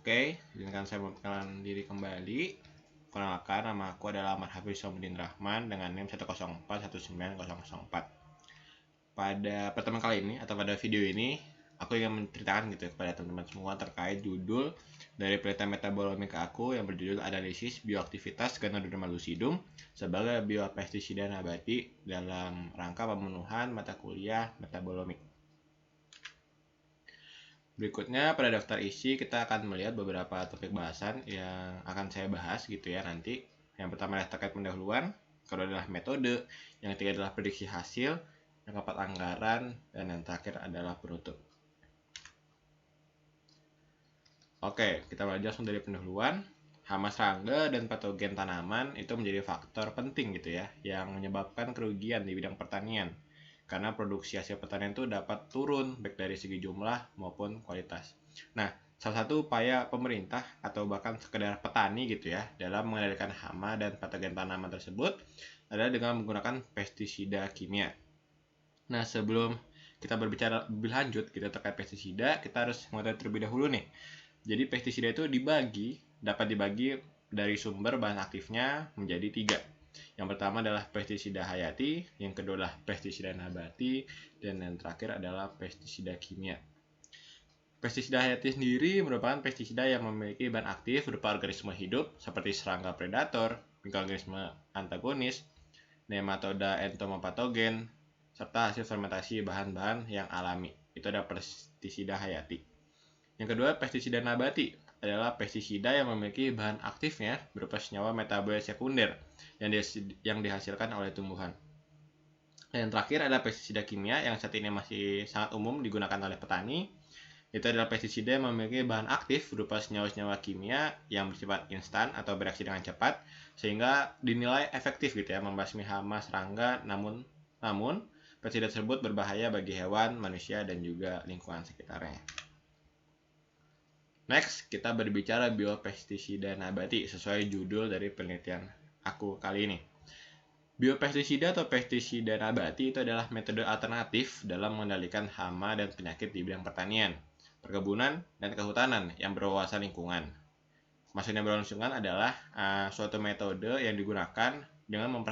Oke, izinkan saya memperkenalkan diri kembali. Perkenalkan, nama aku adalah Ahmad Hafiz Somudin Rahman dengan NIM 1041904. Pada pertemuan kali ini atau pada video ini, aku ingin menceritakan gitu kepada teman-teman semua terkait judul dari penelitian metabolomik aku yang berjudul Analisis Bioaktivitas Ganoderma lucidum sebagai biopestisida nabati dalam rangka pemenuhan mata kuliah metabolomik. Berikutnya pada daftar isi kita akan melihat beberapa topik bahasan yang akan saya bahas gitu ya nanti. Yang pertama adalah terkait pendahuluan, kedua adalah metode, yang ketiga adalah prediksi hasil, yang keempat anggaran, dan yang terakhir adalah penutup. Oke, kita mulai langsung dari pendahuluan. Hama serangga dan patogen tanaman itu menjadi faktor penting gitu ya, yang menyebabkan kerugian di bidang pertanian. Karena produksi hasil pertanian itu dapat turun baik dari segi jumlah maupun kualitas. Nah, salah satu upaya pemerintah atau bahkan sekedar petani gitu ya dalam mengendalikan hama dan patogen tanaman tersebut adalah dengan menggunakan pestisida kimia. Nah, sebelum kita berbicara lebih lanjut gitu terkait pestisida, kita harus mengetahui terlebih dahulu nih. Jadi pestisida itu dapat dibagi dari sumber bahan aktifnya menjadi 3. Yang pertama adalah pestisida hayati, yang kedua adalah pestisida nabati, dan yang terakhir adalah pestisida kimia. Pestisida hayati sendiri merupakan pestisida yang memiliki bahan aktif berupa organisme hidup seperti serangga predator, mikroorganisme antagonis, nematoda entomopatogen, serta hasil fermentasi bahan-bahan yang alami. Itu adalah pestisida hayati. Yang kedua, pestisida nabati adalah pestisida yang memiliki bahan aktifnya berupa senyawa metabolit sekunder yang dihasilkan oleh tumbuhan. Dan yang terakhir adalah pestisida kimia yang saat ini masih sangat umum digunakan oleh petani. Itu adalah pestisida yang memiliki bahan aktif berupa senyawa-senyawa kimia yang bersifat instan atau bereaksi dengan cepat sehingga dinilai efektif gitu ya membasmi hama serangga, namun pestisida tersebut berbahaya bagi hewan, manusia dan juga lingkungan sekitarnya. Next, kita berbicara biopestisida nabati sesuai judul dari penelitian aku kali ini. Biopestisida atau pestisida nabati itu adalah metode alternatif dalam mengendalikan hama dan penyakit di bidang pertanian, perkebunan, dan kehutanan yang berwawasan lingkungan. Maksudnya berwawasan lingkungan adalah suatu metode yang digunakan dengan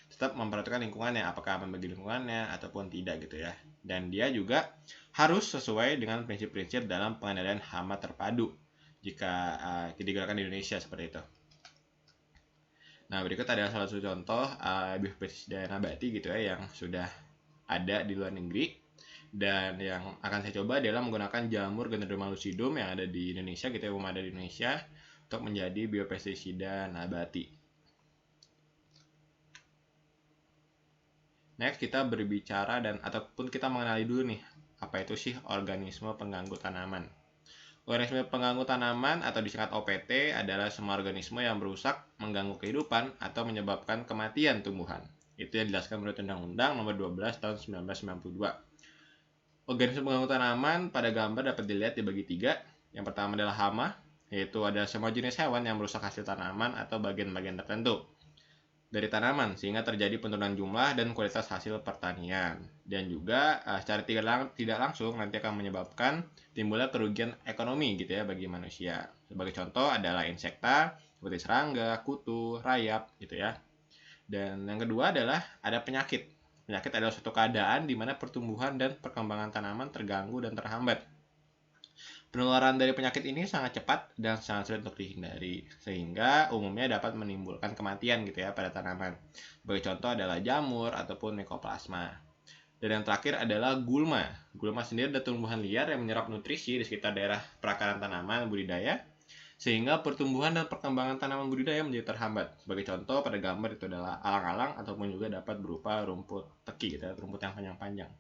tetap memperhatikan lingkungannya, apakah aman bagi lingkungannya ataupun tidak gitu ya. Dan dia juga harus sesuai dengan prinsip-prinsip dalam pengendalian hama terpadu jika digunakan di Indonesia seperti itu. Nah, berikut adalah salah satu contoh biopestisida nabati gitu ya yang sudah ada di luar negeri. Dan yang akan saya coba adalah menggunakan jamur Ganoderma lucidum yang ada di Indonesia gitu ya, belum ada di Indonesia untuk menjadi biopestisida nabati. Next, kita berbicara ataupun kita mengenali dulu nih, apa itu sih organisme pengganggu tanaman. Organisme pengganggu tanaman atau disingkat OPT adalah semua organisme yang merusak, mengganggu kehidupan, atau menyebabkan kematian tumbuhan. Itu yang dijelaskan menurut Undang-Undang Nomor 12 Tahun 1992. Organisme pengganggu tanaman pada gambar dapat dilihat dibagi 3. Yang pertama adalah hama, yaitu ada semua jenis hewan yang merusak hasil tanaman atau bagian-bagian tertentu dari tanaman sehingga terjadi penurunan jumlah dan kualitas hasil pertanian. Dan juga secara tidak langsung nanti akan menyebabkan timbulnya kerugian ekonomi gitu ya bagi manusia. Sebagai contoh adalah insekta seperti serangga, kutu, rayap gitu ya. Dan yang kedua adalah ada penyakit. Penyakit adalah suatu keadaan di mana pertumbuhan dan perkembangan tanaman terganggu dan terhambat. Penularan dari penyakit ini sangat cepat dan sangat sulit untuk dihindari, sehingga umumnya dapat menimbulkan kematian gitu ya pada tanaman. Sebagai contoh adalah jamur ataupun Mycoplasma. Dan yang terakhir adalah gulma. Gulma sendiri adalah tumbuhan liar yang menyerap nutrisi di sekitar daerah perakaran tanaman budidaya, sehingga pertumbuhan dan perkembangan tanaman budidaya menjadi terhambat. Sebagai contoh pada gambar itu adalah alang-alang ataupun juga dapat berupa rumput teki gitu ya, rumput yang panjang-panjang.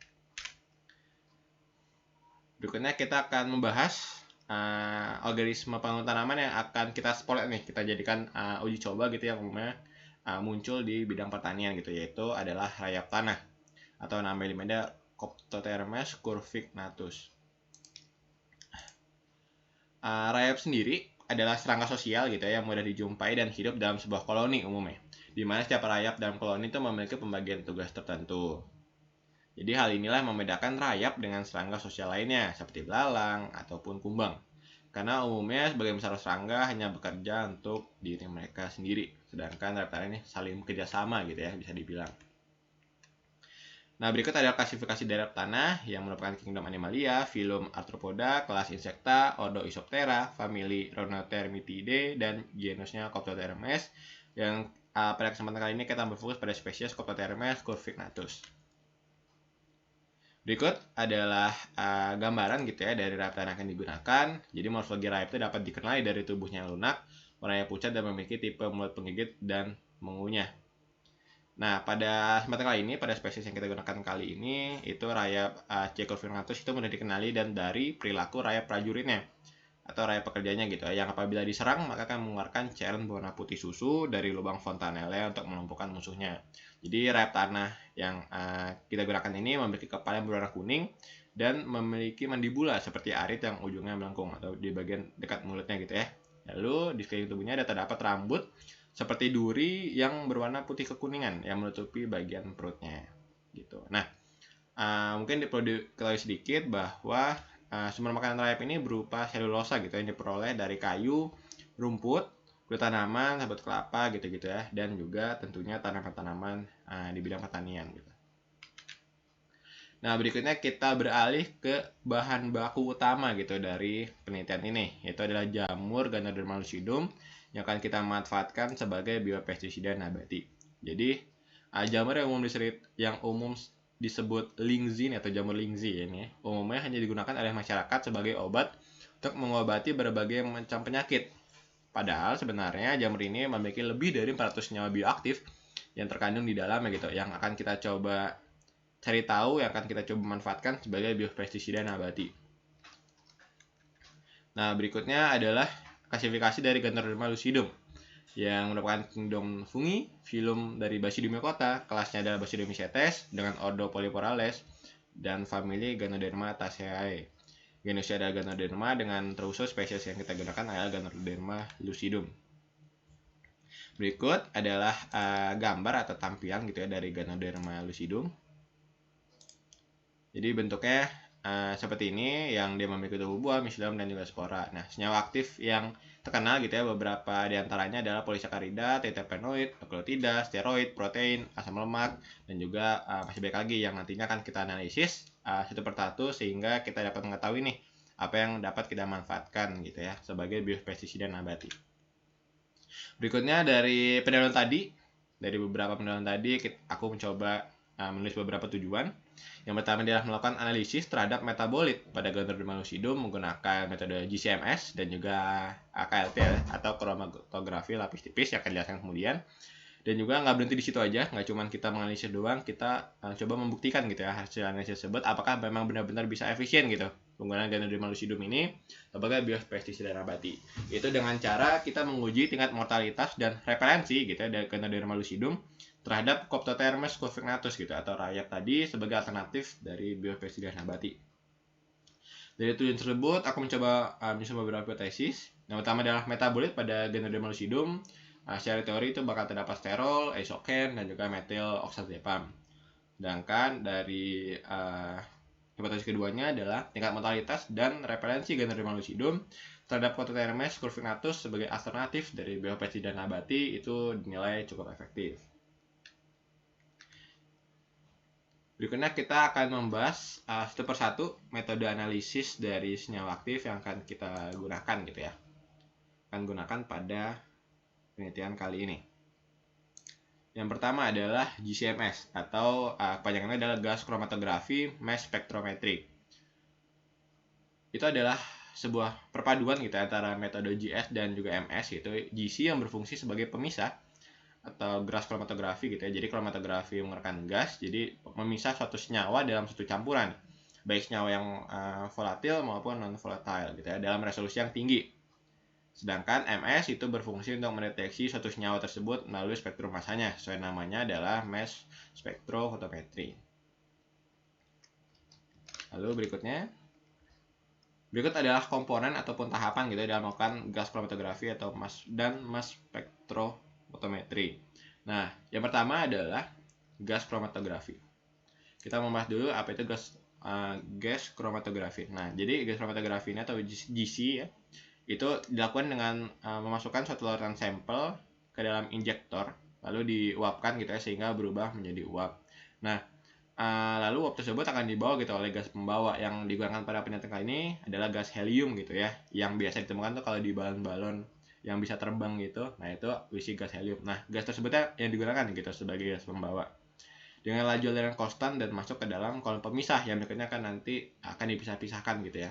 Berikutnya kita akan membahas organisme pengganggu tanaman yang akan kita spotlight nih, kita jadikan uji coba gitu yang umumnya muncul di bidang pertanian gitu, yaitu adalah rayap tanah atau nama ilmiahnya Coptotermes curvignatus. Rayap sendiri adalah serangga sosial gitu ya yang mudah dijumpai dan hidup dalam sebuah koloni umumnya, di mana setiap rayap dalam koloni itu memiliki pembagian tugas tertentu. Jadi hal inilah membedakan rayap dengan serangga sosial lainnya seperti belalang ataupun kumbang. karena umumnya sebagian besar serangga hanya bekerja untuk diri mereka sendiri, sedangkan reptil ini saling bekerjasama gitu ya, bisa dibilang. Nah, berikut adalah klasifikasi daerah tanah yang merupakan kingdom Animalia, filum Arthropoda, kelas Insecta, ordo Isoptera, famili Rhonotermitidae, dan genusnya Coptotermes. Yang pada kesempatan kali ini kita berfokus pada spesies Coptotermes curvignatus. Berikut adalah gambaran gitu ya dari reptil yang akan digunakan. Jadi morfologi reptil dapat dikenali dari tubuhnya yang lunak, warnanya pucat dan memiliki tipe mulut penggigit dan mengunyah. Nah, pada kesempatan kali ini, pada spesies yang kita gunakan kali ini, itu rayap C. curvignatus itu mudah dikenali dan dari perilaku rayap prajuritnya atau rayap pekerjanya gitu ya, yang apabila diserang maka akan mengeluarkan cairan berwarna putih susu dari lubang fontanelle untuk melumpuhkan musuhnya. Jadi rayap tanah yang kita gunakan ini memiliki kepala yang berwarna kuning dan memiliki mandibula seperti arit yang ujungnya melengkung atau di bagian dekat mulutnya gitu ya. Lalu di sekeliling tubuhnya terdapat rambut seperti duri yang berwarna putih kekuningan yang menutupi bagian perutnya gitu. Nah, mungkin perlu diketahui sedikit bahwa sumber makanan rayap ini berupa selulosa gitu yang diperoleh dari kayu, rumput, kulit tanaman, sabut kelapa gitu-gitu ya, dan juga tentunya tanaman-tanaman di bidang pertanian gitu. Nah, berikutnya kita beralih ke bahan baku utama gitu dari penelitian ini, yaitu adalah jamur Ganoderma lucidum yang akan kita manfaatkan sebagai biopestisida nabati. Jadi, jamur yang umum disebut lingzin atau jamur lingzi ini umumnya hanya digunakan oleh masyarakat sebagai obat untuk mengobati berbagai macam penyakit. Padahal sebenarnya jamur ini memiliki lebih dari 400 senyawa bioaktif yang terkandung di dalamnya gitu, yang akan kita coba cari tahu, yang akan kita coba manfaatkan sebagai biopestisida nabati. Nah, berikutnya adalah klasifikasi dari Ganoderma lucidum yang merupakan kingdom fungi, filum dari Basidiomycota, kelasnya adalah Basidiomycetes dengan ordo Polyporales, dan famili Ganoderma Taceae. Genusnya adalah Ganoderma dengan terusus spesies yang kita gunakan adalah Ganoderma lucidum. Berikut adalah gambar atau tampilan gitu ya dari Ganoderma lucidum. Jadi bentuknya seperti ini, yang dia memiliki tubuh buah, miselium, dan juga spora. Nah, senyawa aktif yang terkenal gitu ya, beberapa diantaranya adalah polisakarida, terpenoid, nukleotida, steroid, protein, asam lemak, dan juga masih banyak lagi yang nantinya akan kita analisis satu persatu sehingga kita dapat mengetahui nih apa yang dapat kita manfaatkan gitu ya sebagai biopestisida nabati. Berikutnya dari beberapa pendahuluan tadi, aku mencoba menulis beberapa tujuan. Yang pertama adalah melakukan analisis terhadap metabolit pada Ganoderma lucidum menggunakan metode GCMS dan juga KLT atau kromatografi lapis tipis yang akan dijelaskan kemudian. Dan juga nggak berhenti di situ aja, nggak cuma kita menganalisis doang, kita coba membuktikan gitu ya hasil analisis tersebut apakah memang benar-benar bisa efisien gitu penggunaan Ganoderma lucidum ini sebagai biopestisida nabati. Itu dengan cara kita menguji tingkat mortalitas dan repelensi gitu ya dari Ganoderma lucidum terhadap Coptotermes curvignatus gitu atau rayap tadi sebagai alternatif dari biopestisida nabati. Dari tujuan tersebut, aku mencoba menyusun beberapa hipotesis. Yang pertama adalah metabolit pada Ganoderma lucidum. Secara teori itu bakal terdapat sterol, isoken, dan juga metil oxazepam. Sedangkan dari hipotesis keduanya adalah tingkat mortalitas dan repelensi Ganoderma lucidum terhadap Coptotermes curvignatus sebagai alternatif dari biopestisida nabati itu dinilai cukup efektif. Berikutnya kita akan membahas satu persatu metode analisis dari senyawa aktif yang akan kita gunakan gitu ya. Akan gunakan pada penelitian kali ini. Yang pertama adalah GCMS atau kepanjangannya adalah gas chromatography mass spectrometry. Itu adalah sebuah perpaduan gitu antara metode GS dan juga MS gitu. GC yang berfungsi sebagai pemisah atau gas kromatografi gitu ya. Jadi kromatografi mengeluarkan gas, jadi memisah suatu senyawa dalam satu campuran, baik senyawa yang volatil maupun non volatile gitu ya, dalam resolusi yang tinggi. Sedangkan MS itu berfungsi untuk mendeteksi suatu senyawa tersebut melalui spektrum masanya, sesuai namanya adalah mass spectrophotometry. Lalu berikut adalah komponen ataupun tahapan gitu ya dalam melakukan gas kromatografi atau mass spectrophotometry. Nah, yang pertama adalah gas kromatografi. Kita membahas dulu apa itu gas kromatografi. Nah, jadi gas kromatografi ini atau GC ya, Itu dilakukan dengan memasukkan suatu larutan sampel ke dalam injektor, lalu diuapkan gitu ya, sehingga berubah menjadi uap. Nah, lalu uap tersebut akan dibawa gitu oleh gas pembawa. Yang digunakan pada penelitian kali ini adalah gas helium gitu ya, yang biasa ditemukan tuh kalau di balon-balon yang bisa terbang gitu. Nah, itu isi gas helium. Nah, gas tersebutnya yang digunakan gitu sebagai gas pembawa dengan laju aliran konstan dan masuk ke dalam kolom pemisah yang berikutnya kan nanti akan dipisah-pisahkan gitu ya.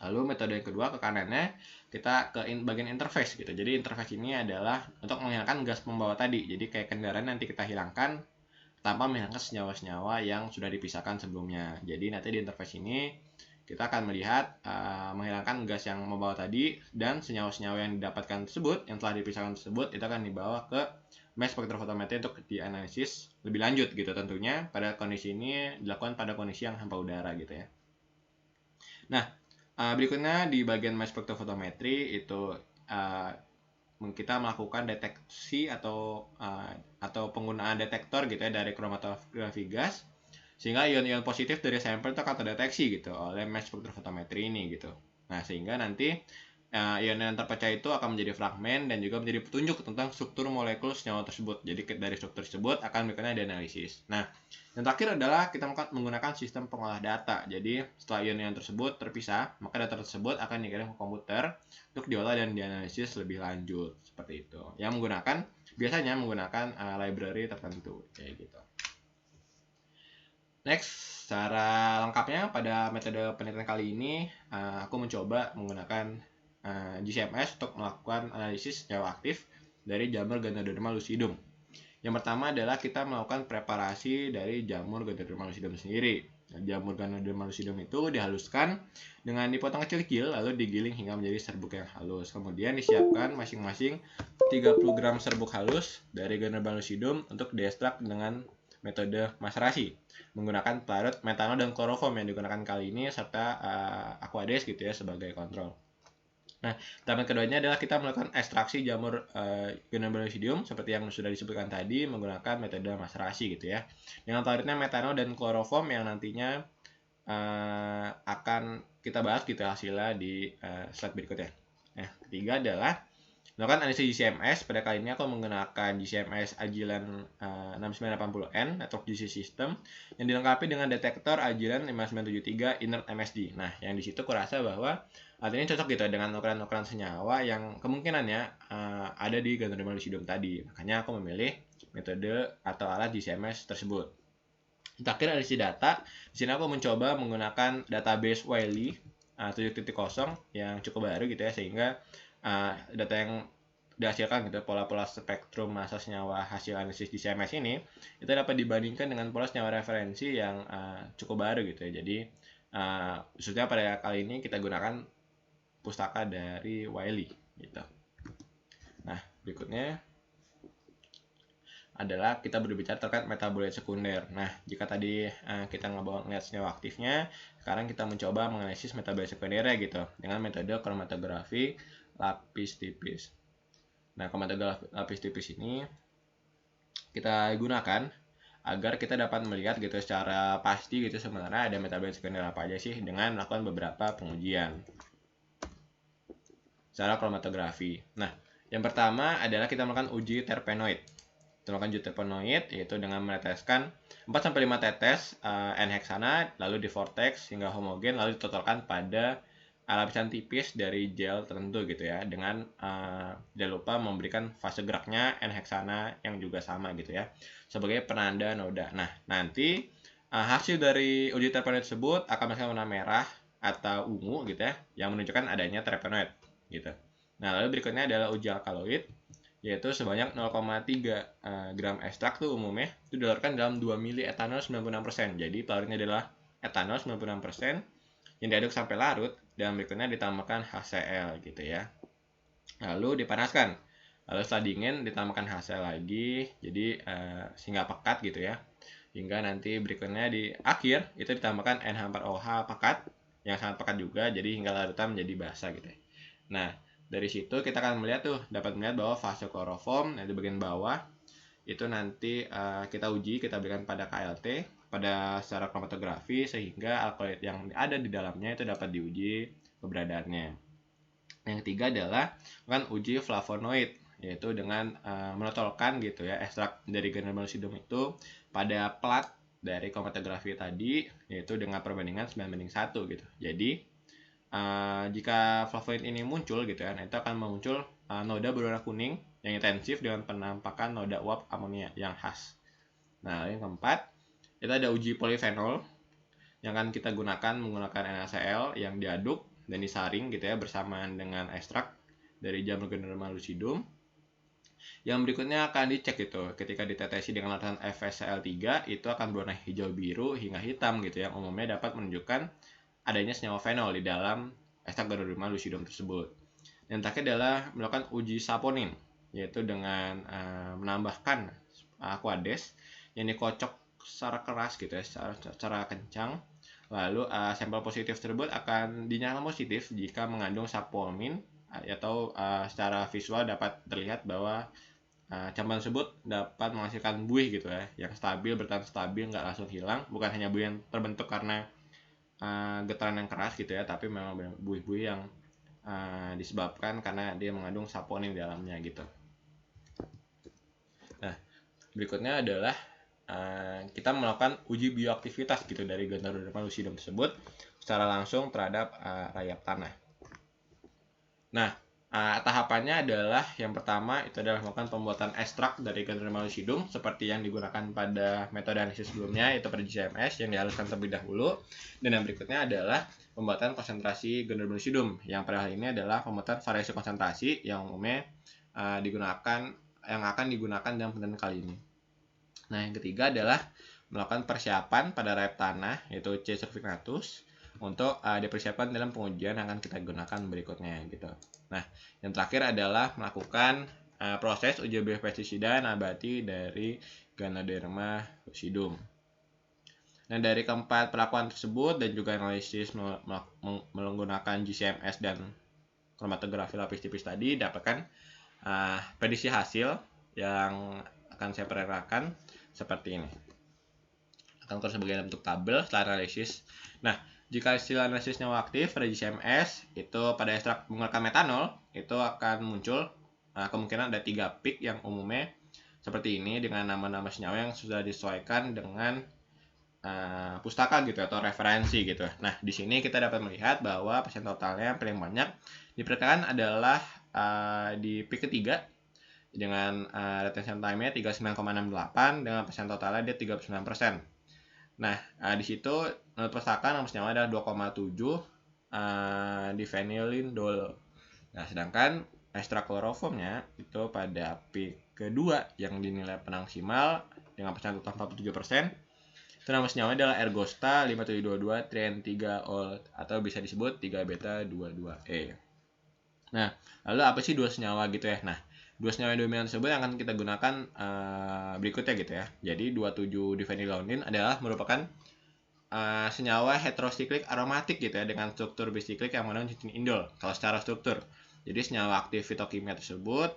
Lalu metode yang kedua, ke kanannya kita ke bagian interface gitu. Jadi interface ini adalah untuk menghilangkan gas pembawa tadi. Jadi kayak kendaraan nanti kita hilangkan tanpa menghilangkan senyawa-senyawa yang sudah dipisahkan sebelumnya. Jadi nanti di interface ini kita akan melihat menghilangkan gas yang membawa tadi, dan senyawa-senyawa yang didapatkan tersebut, yang telah dipisahkan tersebut, itu akan dibawa ke mass spectrophotometry untuk dianalisis lebih lanjut gitu. Tentunya pada kondisi ini dilakukan pada kondisi yang hampa udara gitu ya. Nah, berikutnya di bagian mass spectrophotometry itu kita melakukan deteksi atau penggunaan detektor gitu ya dari kromatografi gas, sehingga ion-ion positif dari sampel itu akan terdeteksi gitu oleh mass spectrophotometry ini gitu. Nah, sehingga nanti ion yang terpecah itu akan menjadi fragmen dan juga menjadi petunjuk tentang struktur molekul senyawa tersebut. Jadi dari struktur tersebut akan berikutnya dianalisis. Nah, yang terakhir adalah kita menggunakan sistem pengolah data. Jadi setelah ion-ion tersebut terpisah, maka data tersebut akan dikirim ke komputer untuk diolah dan dianalisis lebih lanjut seperti itu. Yang biasanya menggunakan library tertentu kayak gitu. Next, cara lengkapnya pada metode penelitian kali ini, aku mencoba menggunakan GCMS untuk melakukan analisis senyawa aktif dari jamur Ganoderma lucidum. Yang pertama adalah kita melakukan preparasi dari jamur Ganoderma lucidum sendiri. Jamur Ganoderma lucidum itu dihaluskan dengan dipotong kecil-kecil, lalu digiling hingga menjadi serbuk yang halus. Kemudian disiapkan masing-masing 30 gram serbuk halus dari Ganoderma lucidum untuk diekstrak dengan metode maserasi menggunakan pelarut metanol dan kloroform yang digunakan kali ini, serta aqueous gitu ya sebagai kontrol. Nah, tahapan keduanya adalah kita melakukan ekstraksi jamur Ganoderma lucidum seperti yang sudah disebutkan tadi menggunakan metode maserasi gitu ya. Dengan pelarutnya metanol dan kloroform yang nantinya akan kita bahas gitu hasilnya di slide berikutnya. Nah, ketiga adalah melakukan analisis GCMS. Pada kali ini aku menggunakan GCMS Agilent 6980N Network GC System yang dilengkapi dengan detektor Agilent 5973 Inert MSD. Nah, yang di situ kurasa bahwa alat ini cocok gitu dengan ukuran-ukuran senyawa yang kemungkinannya ada di Ganoderma lucidum tadi. Makanya aku memilih metode atau alat GCMS tersebut. Terakhir, analisis data. Di sini aku mencoba menggunakan database Wiley 7.0 yang cukup baru gitu ya, sehingga data yang dihasilkan gitu, pola-pola spektrum massa senyawa hasil analisis di GCMS ini itu dapat dibandingkan dengan pola senyawa referensi yang cukup baru gitu ya. Jadi khususnya pada kali ini kita gunakan pustaka dari Wiley gitu. Nah, berikutnya adalah kita berbicara terkait metabolit sekunder. Nah, jika tadi kita ngelihat senyawa aktifnya, sekarang kita mencoba menganalisis metabolit sekundernya gitu dengan metode kromatografi lapis tipis. Nah, kromatografi lapis tipis ini kita gunakan agar kita dapat melihat gitu secara pasti gitu sebenarnya ada metabolit sekunder apa aja sih dengan melakukan beberapa pengujian secara kromatografi. Nah, yang pertama adalah kita melakukan uji terpenoid. Kita melakukan uji terpenoid yaitu dengan meneteskan 4-5 tetes N-heksana lalu di vortex hingga homogen, lalu ditotalkan pada lapisan tipis dari gel tertentu gitu ya, dengan jangan lupa memberikan fase geraknya N-heksana yang juga sama gitu ya sebagai penanda noda. Nah, nanti hasil dari uji terpenoid tersebut akan menghasilkan warna merah atau ungu gitu ya, yang menunjukkan adanya terpenoid gitu. Nah, lalu berikutnya adalah uji alkaloid, yaitu sebanyak 0,3 gram ekstrak tuh umumnya itu dilarikan dalam 2 mili etanol 96%. Jadi pelarutnya adalah etanol 96% yang diaduk sampai larut, dan berikutnya ditambahkan HCl gitu ya. Lalu dipanaskan. Lalu setelah dingin ditambahkan HCl lagi, jadi sehingga pekat gitu ya. Hingga nanti berikutnya di akhir itu ditambahkan NH4OH pekat yang sangat pekat juga, jadi hingga larutan menjadi basah gitu ya. Nah, dari situ kita akan dapat melihat bahwa fase kloroform yang di bagian bawah itu nanti kita uji, kita berikan pada KLT pada secara kromatografi sehingga alkaloid yang ada di dalamnya itu dapat diuji keberadaannya. Yang ketiga adalah kan uji flavonoid, yaitu dengan menotolkan gitu ya ekstrak dari Ganoderma lucidum itu pada plat dari kromatografi tadi, yaitu dengan perbandingan 9:1 gitu. Jadi jika flavonoid ini muncul gitu ya, itu akan muncul noda berwarna kuning yang intensif dengan penampakan noda uap amonia yang khas. Nah, yang keempat, itu ada uji polifenol yang akan kita gunakan menggunakan NaCl yang diaduk dan disaring gitu ya bersamaan dengan ekstrak dari jamur Ganoderma lucidum. Yang berikutnya akan dicek gitu, ketika ditetesi dengan larutan FeCl3 itu akan berwarna hijau biru hingga hitam gitu yang umumnya dapat menunjukkan adanya senyawa fenol di dalam ekstrak Ganoderma lucidum tersebut. Yang terakhir adalah melakukan uji saponin, yaitu dengan menambahkan aquades yang dikocok secara keras gitu ya, secara kencang. Lalu sampel positif tersebut akan dinyatakan positif jika mengandung saponin atau secara visual dapat terlihat bahwa campuran tersebut dapat menghasilkan buih gitu ya, yang stabil, bertahan stabil, nggak langsung hilang. Bukan hanya buih yang terbentuk karena getaran yang keras gitu ya, tapi memang buih-buih yang disebabkan karena dia mengandung saponin di dalamnya gitu. Nah, berikutnya adalah kita melakukan uji bioaktivitas gitu dari Ganoderma lucidum tersebut secara langsung terhadap rayap tanah. Nah, tahapannya adalah yang pertama itu adalah melakukan pembuatan ekstrak dari Ganoderma lucidum seperti yang digunakan pada metode analisis sebelumnya, yaitu pada GCMS yang dihaluskan terlebih dahulu. Dan yang berikutnya adalah pembuatan konsentrasi Ganoderma lucidum yang pada hal ini adalah pembuatan variasi konsentrasi yang umumnya akan digunakan dalam penelitian kali ini. Nah, yang ketiga adalah melakukan persiapan pada rayap tanah, yaitu C. survignatus, untuk dipersiapkan dalam pengujian yang akan kita gunakan berikutnya gitu. Nah, yang terakhir adalah melakukan proses uji biopestisida nabati dari Ganoderma lucidum. Nah, dari keempat perlakuan tersebut dan juga analisis menggunakan GCMS dan kromatografi lapis tipis tadi, dapatkan prediksi hasil yang akan saya perkirakan seperti ini. Akan keluar sebagai bentuk tabel setelah analisis. Nah, jika hasil analisis senyawa aktif pada GCMS itu pada ekstrak menggunakan metanol, itu akan muncul kemungkinan ada 3 peak yang umumnya seperti ini dengan nama-nama senyawa yang sudah disesuaikan dengan pustaka gitu atau referensi gitu. Nah, di sini kita dapat melihat bahwa pasien totalnya yang paling banyak diperkirakan adalah di peak ketiga dengan retention time-nya 39,68 dengan persen totalnya dia 39%. Nah, di situ menurut pustaka nama senyawa adalah 2,7 diphenylindol. Nah, sedangkan ekstrak kloroformnya itu pada peak kedua yang dinilai maksimal dengan persen total 47%. Itu nama senyawa adalah ergosta 5722 3-ol atau bisa disebut 3-beta-22-E. Nah, lalu apa sih dua senyawa gitu ya? Nah, dua senyawa dominan tersebut yang akan kita gunakan berikutnya gitu ya. Jadi 27-diphenylalonine adalah merupakan senyawa heterosiklik aromatik gitu ya dengan struktur bisiklik yang mengandung cincin indol kalau secara struktur. Jadi senyawa aktif fitokimia tersebut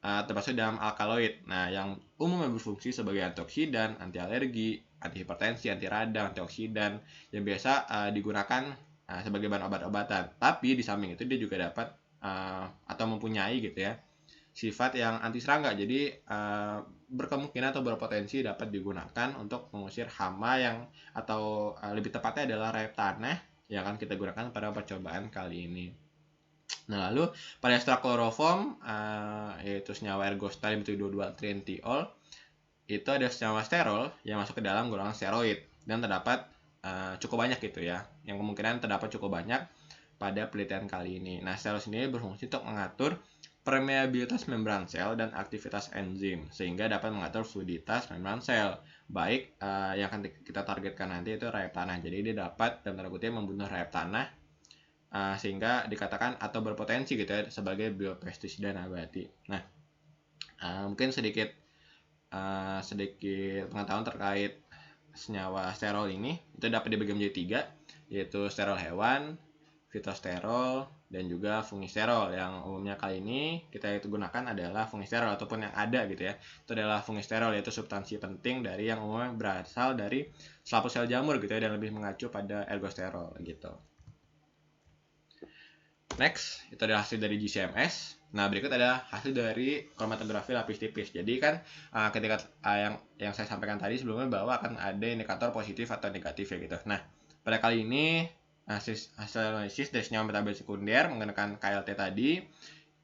termasuk dalam alkaloid. Nah, yang umumnya berfungsi sebagai antioksidan, anti alergi, anti hipertensi, anti radang, antioksidan yang biasa digunakan sebagai bahan obat-obatan. Tapi di samping itu dia juga dapat atau mempunyai gitu ya sifat yang anti serangga. Jadi berkemungkinan atau berpotensi dapat digunakan untuk mengusir hama yang atau lebih tepatnya adalah rayap tanah yang akan kita gunakan pada percobaan kali ini. Nah, lalu pada ekstrak kloroform yaitu senyawa ergosta 5722-trientiol itu ada senyawa sterol yang masuk ke dalam golongan steroid dan terdapat cukup banyak gitu ya. Yang kemungkinan terdapat cukup banyak pada penelitian kali ini. Nah, sterol sendiri berfungsi untuk mengatur permeabilitas membran sel dan aktivitas enzim sehingga dapat mengatur fluiditas membran sel. Baik yang akan kita targetkan nanti itu rayap tanah. Jadi dia dapat dan tanda kutip membunuh rayap tanah sehingga dikatakan atau berpotensi gitu ya sebagai biopestisida nabati. Nah, mungkin sedikit pengetahuan terkait senyawa sterol ini itu dapat dibagi menjadi 3, yaitu sterol hewan, fitosterol, dan juga fungisterol. Yang umumnya kali ini kita gunakan adalah fungisterol ataupun yang ada gitu ya. Itu adalah fungisterol, yaitu substansi penting dari yang umumnya berasal dari selaput sel jamur gitu ya dan lebih mengacu pada ergosterol gitu. Next, itu adalah hasil dari GCMS. Nah, berikut ada hasil dari kromatografi lapis tipis. Jadi kan ketika yang saya sampaikan tadi sebelumnya bahwa akan ada indikator positif atau negatif ya gitu. Nah, pada kali ini hasil analisis dari senyawa metabolit sekunder menggunakan KLT tadi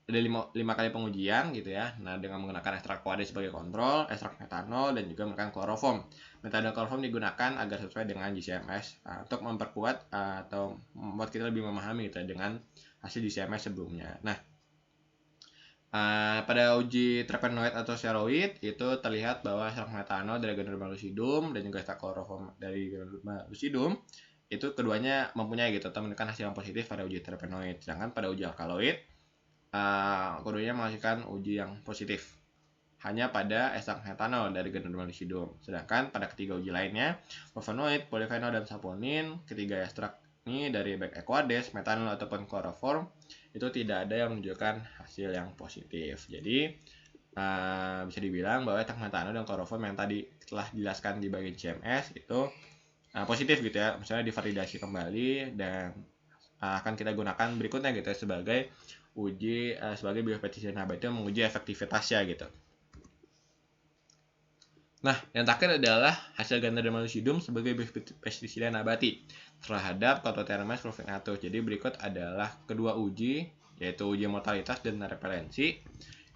ada 5 kali pengujian gitu ya. Nah, dengan menggunakan ekstrak koade sebagai kontrol, ekstrak metanol, dan juga menggunakan kloroform. Metode kloroform digunakan agar sesuai dengan GCMS untuk memperkuat atau membuat kita lebih memahami gitu ya, dengan hasil GCMS sebelumnya. Nah, pada uji terpenoid atau steroid itu terlihat bahwa ekstrak metanol dari Ganoderma lucidum dan juga ekstrak kloroform dari Ganoderma lucidum itu keduanya mempunyai gitu atau menunjukkan hasil yang positif pada uji terpenoid. Sedangkan pada uji alkaloid keduanya menghasilkan uji yang positif hanya pada ekstrak metanol dari Ganoderma lucidum. Sedangkan pada ketiga uji lainnya, flavonoid, polifenol, dan saponin, ketiga ekstrak ini dari baik Equades, metanol ataupun kloroform itu tidak ada yang menunjukkan hasil yang positif. Jadi bisa dibilang bahwa ekstrak metanol dan kloroform yang tadi telah dijelaskan di bagian CMS itu positif gitu ya, misalnya divalidasi kembali dan akan kita gunakan berikutnya gitu ya sebagai uji sebagai biopestisida nabati yang menguji efektivitasnya gitu. Nah, yang terakhir adalah hasil Ganoderma lucidum sebagai biopestisida nabati terhadap Cototermes rufignatus. Jadi berikut adalah kedua uji, yaitu uji mortalitas dan repelensi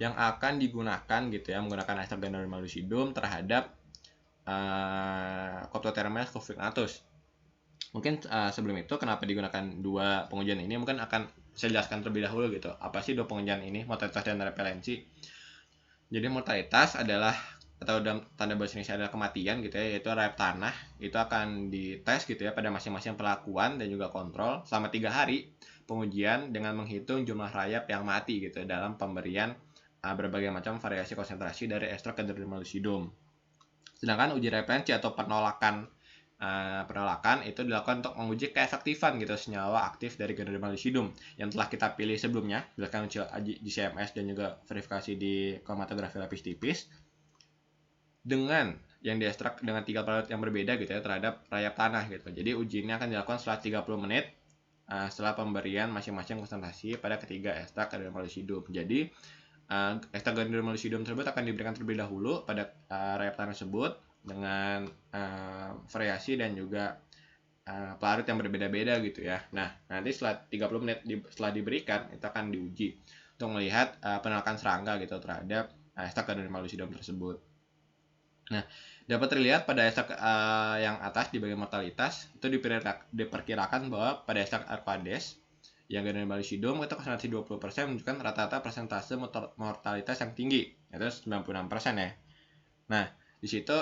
yang akan digunakan gitu ya, menggunakan ekstrak Ganoderma lucidum terhadap Cototermes rufignatus. Mungkin sebelum itu kenapa digunakan dua pengujian ini mungkin akan saya jelaskan terlebih dahulu gitu. Apa sih dua pengujian ini, mortalitas dan repelensi? Jadi mortalitas adalah atau dalam tanda bahasa Indonesia adalah kematian gitu ya, yaitu rayap tanah itu akan dites gitu ya pada masing-masing pelakuan dan juga kontrol selama 3 hari pengujian dengan menghitung jumlah rayap yang mati gitu dalam pemberian berbagai macam variasi konsentrasi dari ekstrak Ganoderma lucidum. Sedangkan uji repelensi atau penolakan itu dilakukan untuk menguji keefektifan gitu senyawa aktif dari Ganoderma lucidum yang telah kita pilih sebelumnya berdasarkan uji GCMS dan juga verifikasi di kromatografi lapis tipis dengan yang diekstrak dengan 3 pelarut yang berbeda gitu ya terhadap rayap tanah gitu. Jadi uji ini akan dilakukan setelah 30 menit setelah pemberian masing-masing konsentrasi pada ketiga ekstrak Ganoderma lucidum. Jadi ekstrak Ganoderma lucidum tersebut akan diberikan terlebih dahulu pada rayap tanah tersebut dengan variasi dan juga pelarut yang berbeda-beda gitu ya. Nah, nanti setelah 30 menit setelah diberikan, itu akan diuji untuk melihat penolakan serangga gitu terhadap ekstrak Ganoderma lucidum tersebut. Nah, dapat terlihat pada ekstrak yang atas di bagian mortalitas, itu diperkirakan bahwa pada ekstrak Equades yang Ganoderma lucidum itu konsentrasi 20% menunjukkan rata-rata persentase mortalitas yang tinggi, yaitu 96% ya. Nah, di situ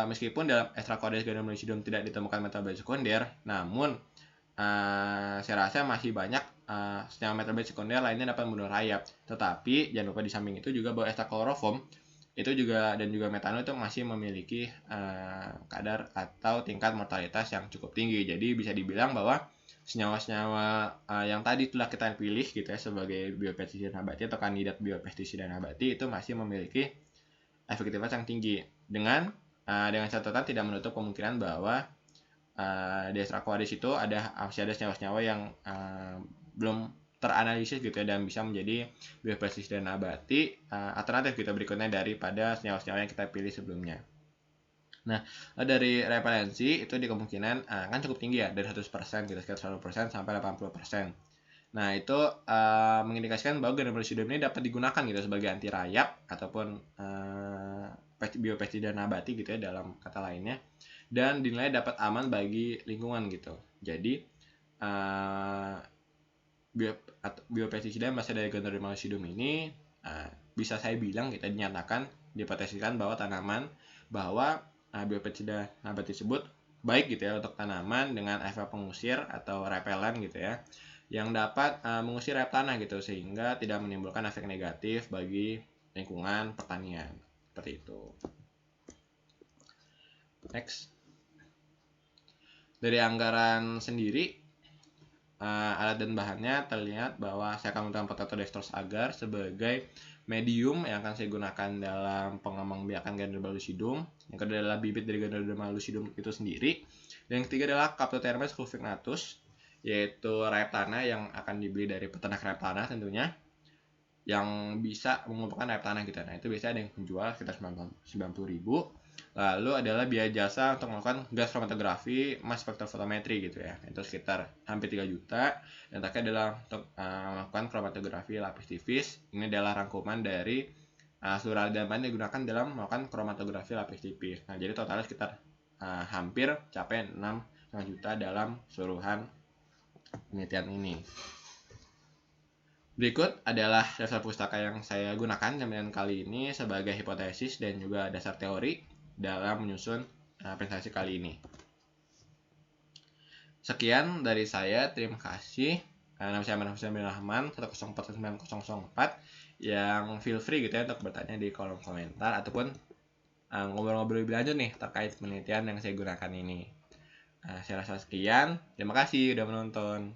meskipun dalam ekstrak Equades Ganoderma lucidum tidak ditemukan metabolit sekunder, namun saya rasa masih banyak senyawa metabolit sekunder lainnya dapat membunuh rayap. Tetapi jangan lupa di samping itu juga bahwa ekstrak kloroform itu juga dan juga metanol itu masih memiliki kadar atau tingkat mortalitas yang cukup tinggi. Jadi bisa dibilang bahwa senyawa-senyawa yang tadi telah kita pilih gitu ya sebagai biopestisida nabati atau kandidat biopestisida nabati itu masih memiliki efektivitas yang tinggi dengan catatan tidak menutup kemungkinan bahwa di ekstrak Equades itu masih ada senyawa-senyawa yang belum teranalisis gitu ya dan bisa menjadi biopestisida nabati alternatif gitu berikutnya daripada senyawa-senyawa yang kita pilih sebelumnya. Nah, dari repelensi itu di kemungkinan kan cukup tinggi ya dari 100% gitu sekitar 100% sampai 80%. Nah, itu mengindikasikan bahwa Ganoderma lucidum ini dapat digunakan gitu sebagai anti rayap ataupun biopestisida nabati gitu ya dalam kata lainnya dan dinilai dapat aman bagi lingkungan gitu. Jadi biopestisida yang berasal dari Ganoderma lucidum ini bisa saya bilang kita dinyatakan dihipotesiskan bahwa biopestisida nabati tersebut baik gitu ya untuk tanaman dengan efek pengusir atau repelen gitu ya yang dapat mengusir rayap tanah gitu sehingga tidak menimbulkan efek negatif bagi lingkungan pertanian seperti itu. Next, dari anggaran sendiri alat dan bahannya terlihat bahwa saya akan menggunakan potato dextrose agar sebagai medium yang akan saya gunakan dalam pengembangbiakan Ganoderma lucidum. Yang kedua adalah bibit dari Ganoderma lucidum itu sendiri. Dan yang ketiga adalah Captotermes rufignatus yaitu rayap tanah yang akan dibeli dari peternak rayap tanah tentunya, yang bisa mengumpulkan rayap tanah gitu. Nah itu biasanya ada yang menjual sekitar 90.000. Lalu adalah biaya jasa untuk melakukan gas kromatografi mass spektrofotometri gitu ya, itu sekitar hampir 3 juta. Dan terakhir adalah untuk melakukan kromatografi lapis tipis. Ini adalah rangkuman dari seluruh alat yang digunakan dalam melakukan kromatografi lapis tipis. Nah jadi totalnya sekitar hampir capai 6,5 juta dalam seluruhan penelitian ini. Berikut adalah dasar pustaka yang saya gunakan jaminan kali ini sebagai hipotesis dan juga dasar teori dalam menyusun presentasi kali ini. Sekian dari saya, terima kasih. Nama saya Hussein bin Rahman 1049904, yang feel free gitu ya untuk bertanya di kolom komentar ataupun ngobrol-ngobrol lebih lanjut nih terkait penelitian yang saya gunakan ini. Saya rasa sekian, terima kasih udah menonton.